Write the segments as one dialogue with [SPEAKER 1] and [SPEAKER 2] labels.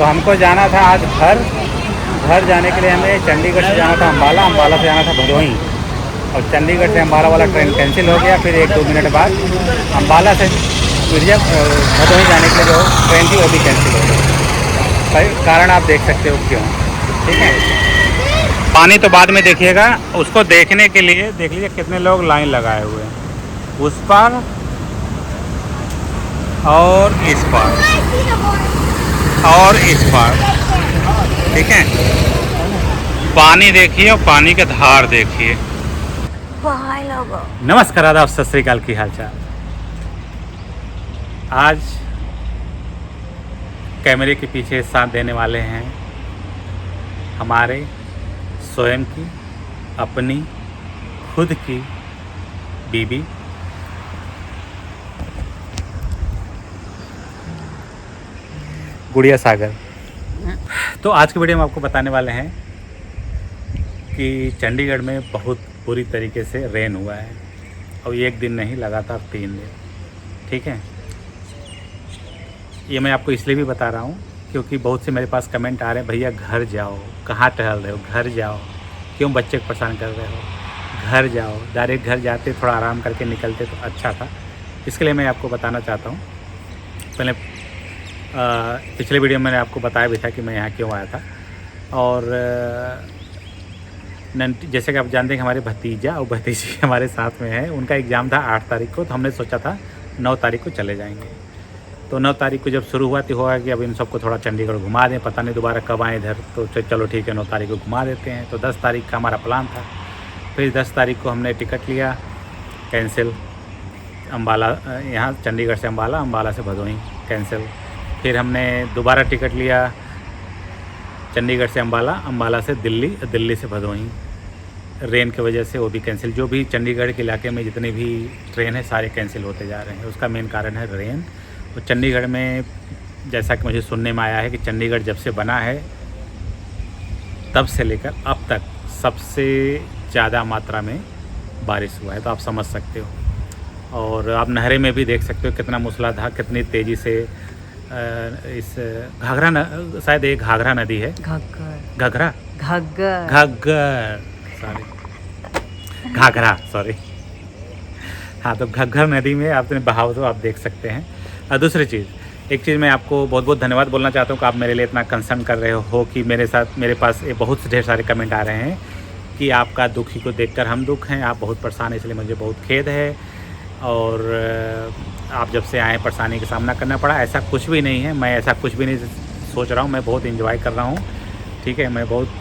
[SPEAKER 1] तो हमको जाना था आज घर जाने के लिए हमें चंडीगढ़ से जाना था अम्बाला, अम्बाला से जाना था भदोही, और चंडीगढ़ से अम्बाला वाला ट्रेन कैंसिल हो गया। फिर 1-2 मिनट बाद अम्बाला से भदोही जाने के लिए जो ट्रेन थी वो भी कैंसिल हो गई। कारण आप देख सकते हो क्यों। ठीक है, पानी तो बाद में देखिएगा। उसको देखने के लिए देख लीजिए कितने लोग लाइन लगाए हुए हैं, उस पार और इस पार और इस पार। ठीक है, पानी देखिए और पानी के धार देखिए। नमस्कार, आदाब, सत श्री अकाल, की हाल चाल। आज कैमरे के पीछे साथ देने वाले हैं हमारे स्वयं की अपनी खुद की बीबी गुड़िया सागर। तो आज की वीडियो में आपको बताने वाले हैं कि चंडीगढ़ में बहुत बुरी तरीके से रेन हुआ है, और एक दिन नहीं, लगातार 3 दिन। ठीक है, ये मैं आपको इसलिए भी बता रहा हूँ क्योंकि बहुत से मेरे पास कमेंट आ रहे हैं, भैया घर जाओ, कहाँ टहल रहे हो, घर जाओ, क्यों बच्चे को परेशान कर रहे हो, घर जाओ। डायरेक्ट घर जाते, थोड़ा आराम करके निकलते तो अच्छा था। इसके लिए मैं आपको बताना चाहता हूँ। पहले पिछले वीडियो में मैंने आपको बताया भी था कि मैं यहाँ क्यों आया था। और जैसे कि आप जानते हैं कि हमारे भतीजा और भतीजी हमारे साथ में है, उनका एग्ज़ाम था 8 तारीख को, तो हमने सोचा था 9 तारीख को चले जाएंगे। तो 9 तारीख को जब शुरू हुआ तो हुआ कि अब इन सबको थोड़ा चंडीगढ़ घुमा दें, पता नहीं दोबारा कब आए इधर, तो चलो ठीक है 9 तारीख को घुमा देते हैं। तो 10 तारीख का हमारा प्लान था। फिर 10 तारीख को हमने टिकट लिया कैंसिल, अम्बाला, यहाँ चंडीगढ़ से अम्बाला, अम्बाला से भदोही कैंसिल। फिर हमने दोबारा टिकट लिया चंडीगढ़ से अम्बाला, अम्बाला से दिल्ली, दिल्ली से भदोही। रेन की वजह से वो भी कैंसिल। जो भी चंडीगढ़ के इलाके में जितने भी ट्रेन है सारे कैंसिल होते जा रहे हैं। उसका मेन कारण है रेन। और चंडीगढ़ में जैसा कि मुझे सुनने में आया है कि चंडीगढ़ जब से बना है तब से लेकर अब तक सबसे ज़्यादा मात्रा में बारिश हुआ है, तो आप समझ सकते हो। और आप नहरें में भी देख सकते हो कितना मूसलाधार, कितनी तेज़ी से इस शायद एक घाघरा नदी है, घाघरा सॉरी, हाँ, तो घग्गर नदी में आपने बहाव तो आप देख सकते हैं। और दूसरी चीज़, एक चीज़ मैं आपको बहुत बहुत धन्यवाद बोलना चाहता हूँ कि आप मेरे लिए इतना कंसर्न कर रहे हो कि मेरे पास बहुत ढेर सारे कमेंट आ रहे हैं कि आपका दुखी को देखकर हम दुख हैं, आप बहुत परेशान हैं, इसलिए मुझे बहुत खेद है। और आप जब से आए परेशानी का सामना करना पड़ा। ऐसा कुछ भी नहीं है, मैं ऐसा कुछ भी नहीं सोच रहा हूँ। मैं बहुत एंजॉय कर रहा हूँ। ठीक है, मैं बहुत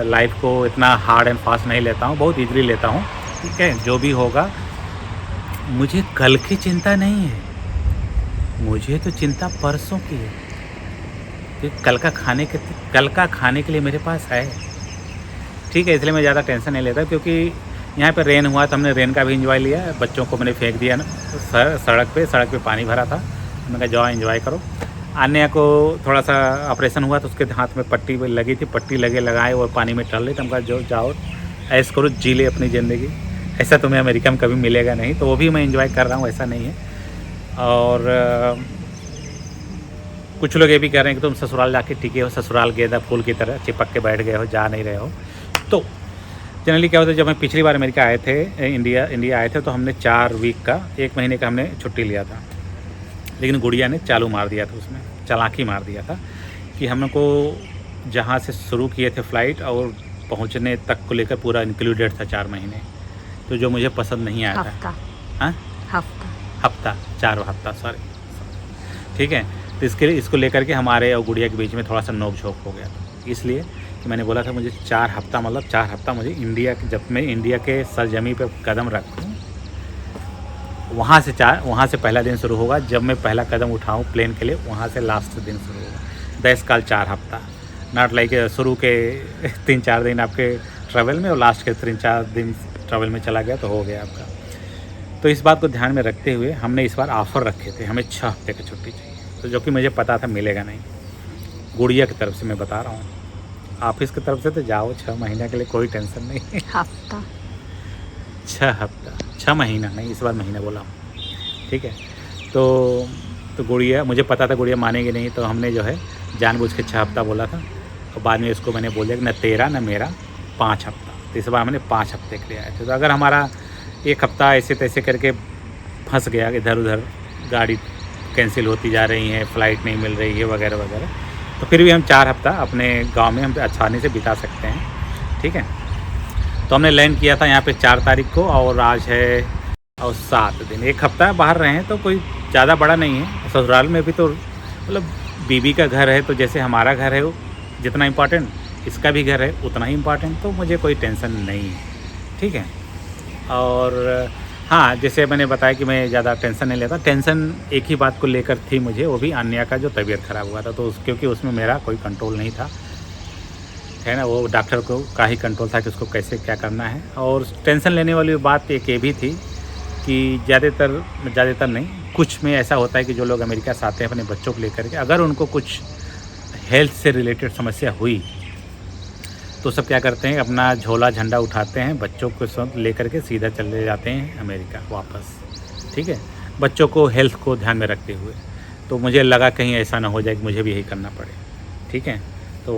[SPEAKER 1] लाइफ को इतना हार्ड एंड फास्ट नहीं लेता हूँ, बहुत ईजली लेता हूँ। ठीक है, जो भी होगा, मुझे कल की चिंता नहीं है, मुझे तो चिंता परसों की है कि कल का खाने के लिए मेरे पास है। ठीक है, इसलिए मैं ज़्यादा टेंशन नहीं लेता, क्योंकि यहाँ पे रेन हुआ तो हमने रेन का भी एंजॉय लिया। बच्चों को मैंने फेंक दिया ना सड़क पे पानी भरा था, मैंने कहा जाओ एंजॉय करो। आन्या को थोड़ा सा ऑपरेशन हुआ तो उसके हाथ में पट्टी लगी थी, पट्टी लगाए और पानी में टल रही, तो हम कहा जो जाओ ऐश करो, जी ले अपनी ज़िंदगी, ऐसा तुम्हें अमेरिका में कभी मिलेगा नहीं। तो वो भी मैं एंजॉय कर रहा हूँ, ऐसा नहीं है। और कुछ लोग ये भी कह रहे हैं कि तुम ससुराल जाके टिके हो, ससुराल गेंदा फूल की तरह चिपक के बैठ गए हो, जा नहीं रहे हो। तो जनरली क्या होता है, जब मैं पिछली बार अमेरिका आए थे, इंडिया आए थे, तो हमने 4 वीक का, 1 महीने का हमने छुट्टी लिया था। लेकिन गुड़िया ने चालू मार दिया था, उसमें चालाकी मार दिया था कि हमको जहाँ से शुरू किए थे फ़्लाइट और पहुँचने तक को लेकर पूरा इंक्लूडेड था 4 महीने। तो जो मुझे पसंद नहीं आया था, हाँ, हफ्ता 4 हफ्ता सॉरी, ठीक है। तो इसको लेकर के हमारे और गुड़िया के बीच में थोड़ा सा नोक झोंक हो गया था। इसलिए कि मैंने बोला था मुझे 4 हफ्ता, मतलब 4 हफ्ता मुझे जब मैं इंडिया के सरजमी पे कदम रखूँ, वहाँ से पहला दिन शुरू होगा, जब मैं पहला कदम उठाऊँ प्लेन के लिए, वहाँ से लास्ट दिन शुरू होगा। 10 काल 4 हफ्ता, नॉट लाइक शुरू के 3-4 दिन आपके ट्रैवल में और लास्ट के 3-4 दिन ट्रैवल में चला गया तो हो गया आपका। तो इस बात को ध्यान में रखते हुए हमने इस बार ऑफ़र रखे थे, हमें 6 हफ्ते की छुट्टी चाहिए, तो जो कि मुझे पता था मिलेगा नहीं। गुड़िया की तरफ से मैं बता रहा हूँ, ऑफिस की तरफ से तो जाओ 6 महीने के लिए, कोई टेंशन नहीं।
[SPEAKER 2] हफ्ता
[SPEAKER 1] 6 हफ्ता, 6 महीना नहीं, इस बार महीना बोला हूँ। ठीक है, तो गुड़िया, मुझे पता था गुड़िया मानेगी नहीं, तो हमने जो है जानबूझ के 6 हफ्ता बोला था, और बाद में इसको मैंने बोल दिया कि न तेरा न मेरा 5 हफ्ता। तो इस बार मैंने 5 हफ्ते के लिए आए थे। तो अगर हमारा 1 हफ्ता ऐसे तैसे करके फंस गया, इधर उधर गाड़ी कैंसिल होती जा रही है, फ़्लाइट नहीं मिल रही है वगैरह वगैरह, तो फिर भी हम 4 हफ्ता अपने गांव में हम आसानी से बिता सकते हैं। ठीक है, तो हमने लैंड किया था यहाँ पे 4 तारीख को, और आज है और 7 दिन, 1 हफ्ता बाहर रहे हैं, तो कोई ज़्यादा बड़ा नहीं है। ससुराल में भी तो मतलब बीवी का घर है, तो जैसे हमारा घर है जितना इम्पोर्टेंट इसका भी घर है उतना ही इम्पोर्टेंट, तो मुझे कोई टेंशन नहीं है। ठीक है, और हाँ, जैसे मैंने बताया कि मैं ज़्यादा टेंशन नहीं लेता। टेंशन एक ही बात को लेकर थी मुझे, वो भी अन्या का जो तबीयत ख़राब हुआ था, तो क्योंकि उसमें मेरा कोई कंट्रोल नहीं था, है ना, वो डॉक्टर को का ही कंट्रोल था कि उसको कैसे क्या करना है। और टेंशन लेने वाली बात एक ये भी थी कि ज़्यादातर नहीं, कुछ में ऐसा होता है कि जो लोग अमेरिका से आते हैं अपने बच्चों को लेकर के, अगर उनको कुछ हेल्थ से रिलेटेड समस्या हुई तो सब क्या करते हैं, अपना झोला झंडा उठाते हैं, बच्चों को सब लेकर के सीधा चले जाते हैं अमेरिका वापस। ठीक है, बच्चों को हेल्थ को ध्यान में रखते हुए। तो मुझे लगा कहीं ऐसा ना हो जाए कि मुझे भी यही करना पड़े। ठीक है, तो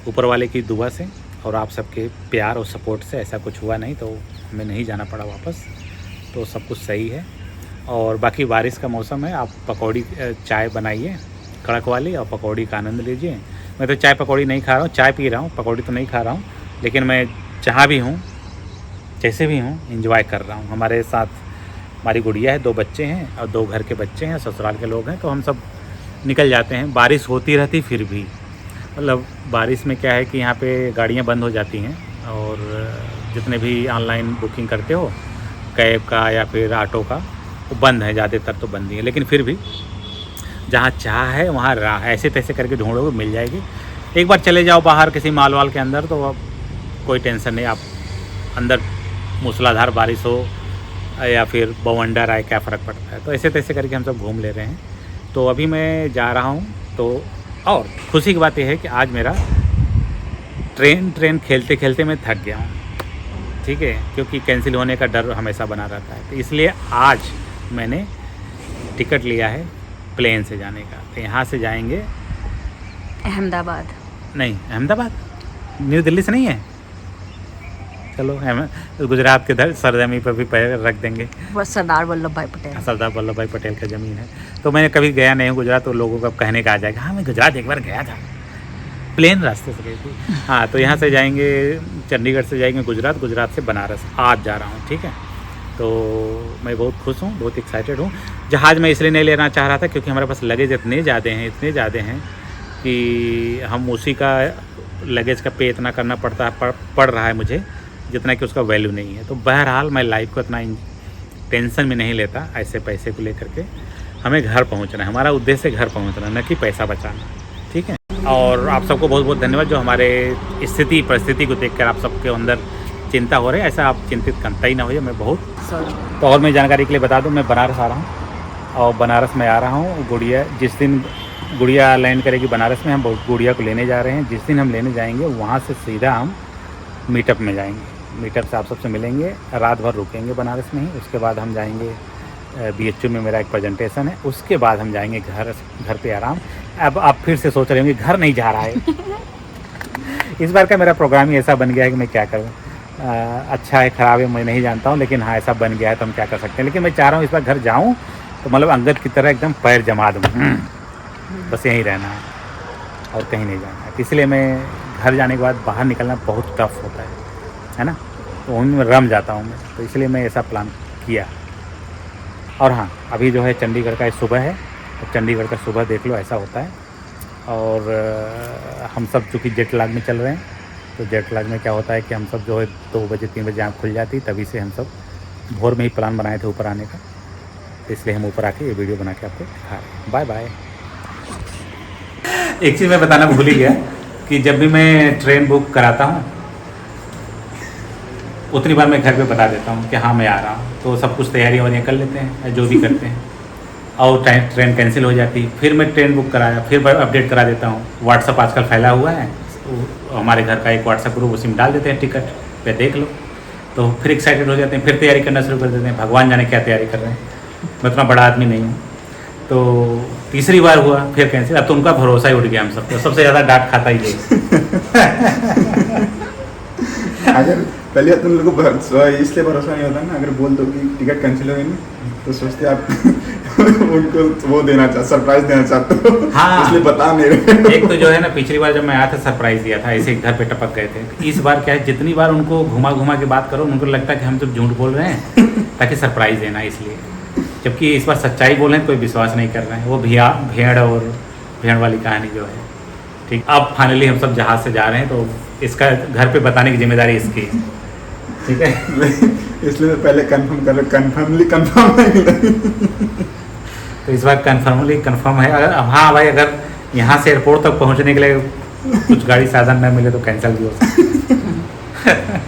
[SPEAKER 1] ऊपर वाले की दुआ से और आप सबके प्यार और सपोर्ट से ऐसा कुछ हुआ नहीं, तो हमें नहीं जाना पड़ा वापस, तो सब कुछ सही है। और बाकी बारिश का मौसम है, आप पकौड़ी चाय बनाइए कड़क वाली और पकौड़ी का आनंद लीजिए। मैं तो चाय पकौड़ी नहीं खा रहा हूँ, चाय पी रहा हूँ, पकौड़ी तो नहीं खा रहा हूँ, लेकिन मैं जहाँ भी हूँ जैसे भी हूँ एंजॉय कर रहा हूँ। हमारे साथ हमारी गुड़िया है, 2 बच्चे हैं और 2 घर के बच्चे हैं, ससुराल के लोग हैं, तो हम सब निकल जाते हैं। बारिश होती रहती फिर भी, मतलब बारिश में क्या है कि यहाँ पे गाड़ियाँ बंद हो जाती हैं, और जितने भी ऑनलाइन बुकिंग करते हो कैब का या फिर ऑटो का, वो बंद है, ज़्यादातर तो बंद ही है। लेकिन फिर भी जहाँ चाह है वहाँ राह, ऐसे तैसे करके ढूंढोगे मिल जाएगी। एक बार चले जाओ बाहर किसी माल वाल के अंदर, तो अब कोई टेंशन नहीं, आप अंदर मूसलाधार बारिश हो या फिर बवंडर आए, क्या फ़र्क पड़ता है। तो ऐसे तैसे करके हम सब घूम ले रहे हैं। तो अभी मैं जा रहा हूँ, तो और खुशी की बात यह है कि आज मेरा ट्रेन खेलते खेलते मैं थक गया हूँ। ठीक है, क्योंकि कैंसिल होने का डर हमेशा बना रहता है, तो इसलिए आज मैंने टिकट लिया है प्लेन से जाने का। तो यहाँ से जाएंगे
[SPEAKER 2] अहमदाबाद।
[SPEAKER 1] नहीं, अहमदाबाद न्यू दिल्ली से नहीं है। चलो गुजरात के सरजमी पर भी पैर रख देंगे।
[SPEAKER 2] वो सरदार वल्लभ भाई पटेल,
[SPEAKER 1] सरदार वल्लभ भाई पटेल का ज़मीन है। तो मैंने कभी गया नहीं हूँ गुजरात, तो लोगों का कहने का आ जाएगा हाँ मैं गुजरात एक बार गया था, प्लेन रास्ते से गई थी। हाँ, तो यहाँ से जाएंगे, चंडीगढ़ से जाएंगे गुजरात, गुजरात से बनारस आज जा रहा हूँ। ठीक है, तो मैं बहुत खुश हूँ, बहुत एक्साइटेड हूँ। जहाज़ मैं इसलिए नहीं लेना चाह रहा था क्योंकि हमारे पास लगेज इतने ज़्यादा हैं कि हम उसी का लगेज का पे इतना करना पड़ रहा है मुझे जितना कि उसका वैल्यू नहीं है। तो बहरहाल मैं लाइफ को इतना टेंशन में नहीं लेता ऐसे पैसे को लेकर के। हमें घर पहुंचना है, हमारा उद्देश्य घर पहुंचना, न कि पैसा बचाना। ठीक है, और आप सबको बहुत बहुत धन्यवाद जो हमारे स्थिति परिस्थिति को देखकर आप सबके अंदर चिंता हो रही है। ऐसा आप चिंतित करता ही ना हो, मैं बहुत। तो और मैं जानकारी के लिए बता दूं, मैं बनारस आ रहा हूँ, और बनारस में आ रहा हूँ गुड़िया, जिस दिन गुड़िया लैंड करेगी बनारस में, हम गुड़िया को लेने जा रहे हैं। जिस दिन हम लेने जाएंगे वहाँ से सीधा हम मीटअप में जाएंगे। मीटअप से आप सबसे मिलेंगे, रात भर रुकेंगे बनारस में ही। उसके बाद हम जाएंगे BHU में, मेरा एक प्रेजेंटेशन है। उसके बाद हम जाएंगे घर पे आराम। अब आप फिर से सोच रहे होंगे घर नहीं जा रहा है इस बार का मेरा प्रोग्राम ही ऐसा बन गया है कि मैं क्या करूँ। अच्छा है ख़राब है मैं नहीं जानता हूँ, लेकिन हाँ ऐसा बन गया है तो हम क्या कर सकते हैं। लेकिन मैं चाह रहा हूँ इस बार घर जाऊँ तो मतलब अंगद की तरह एकदम पैर जमा दूँ, बस यहीं रहना है और कहीं नहीं जाना है। इसलिए मैं घर जाने के बाद बाहर निकलना बहुत टफ होता है ना, तो उनमें रम जाता हूँ मैं, तो इसलिए मैं ऐसा प्लान किया। और हाँ, अभी जो है चंडीगढ़ का सुबह है, तो चंडीगढ़ का सुबह देख लो ऐसा होता है। और हम सब चूँकि जेट लैग में चल रहे हैं, तो जेट लैग में क्या होता है कि हम सब जो है 2 बजे 3 बजे आँख खुल जाती, तभी से हम सब भोर में ही प्लान बनाए थे ऊपर आने का। तो इसलिए हम ऊपर आके ये वीडियो बना के आपको दिखा रहे हैं। Bye bye. एक चीज़ मैं बताना भूल ही गया कि जब भी मैं ट्रेन बुक कराता हूँ उतनी बार मैं घर पे बता देता हूँ कि हाँ मैं आ रहा हूँ, तो सब कुछ तैयारियाँ वारियाँ कर लेते हैं जो भी करते हैं। और ट्रेन कैंसिल हो जाती, फिर मैं ट्रेन बुक कराया, फिर अपडेट करा देता हूँ। व्हाट्सअप आजकल फैला हुआ है, हमारे घर का एक व्हाट्सअप ग्रुप, उसी में डाल देते हैं टिकट पे, देख लो। तो फिर एक्साइटेड हो जाते हैं, फिर तैयारी करना शुरू कर देते हैं। भगवान जाने क्या तैयारी कर रहे हैं, मैं उतना बड़ा आदमी नहीं हूँ। तो तीसरी बार हुआ फिर कैंसिल। अब तो उनका भरोसा ही उठ गया हम सबको, सबसे ज़्यादा डांट खाता ही ये।
[SPEAKER 3] अगर पहले तुम लोग को इसलिए भरोसा नहीं होता ना, अगर बोल दो कि टिकट कैंसिल हो गई ना, तो सोचते आप उनको वो देना चाहते, सरप्राइज देना चाहते हो।
[SPEAKER 1] हाँ।
[SPEAKER 3] इसलिए बता नहीं रहे।
[SPEAKER 1] एक तो जो है ना, पिछली बार जब मैं आया था सरप्राइज दिया था, ऐसे घर पे टपक गए थे। इस बार क्या है, जितनी बार उनको घुमा घुमा के बात करो उनको लगता है कि हम तो झूठ बोल रहे हैं ताकि सरप्राइज देना, इसलिए। जबकि इस बार सच्चाई बोल रहे हैं, कोई विश्वास नहीं कर रहे हैं। वो भेड़ और भेड़ वाली कहानी जो है, ठीक। अब फाइनली हम सब जहाज़ से जा रहे हैं, तो इसका घर पे बताने की जिम्मेदारी इसकी है, ठीक है।
[SPEAKER 3] इसलिए पहले कंफर्म कर लो, कंफर्मली कंफर्म है।
[SPEAKER 1] तो इस बार कंफर्मली कंफर्म है। अगर हाँ भाई, अगर यहाँ से एयरपोर्ट तक पहुँचने के लिए कुछ गाड़ी साधन न मिले तो कैंसिल भी हो सकता है।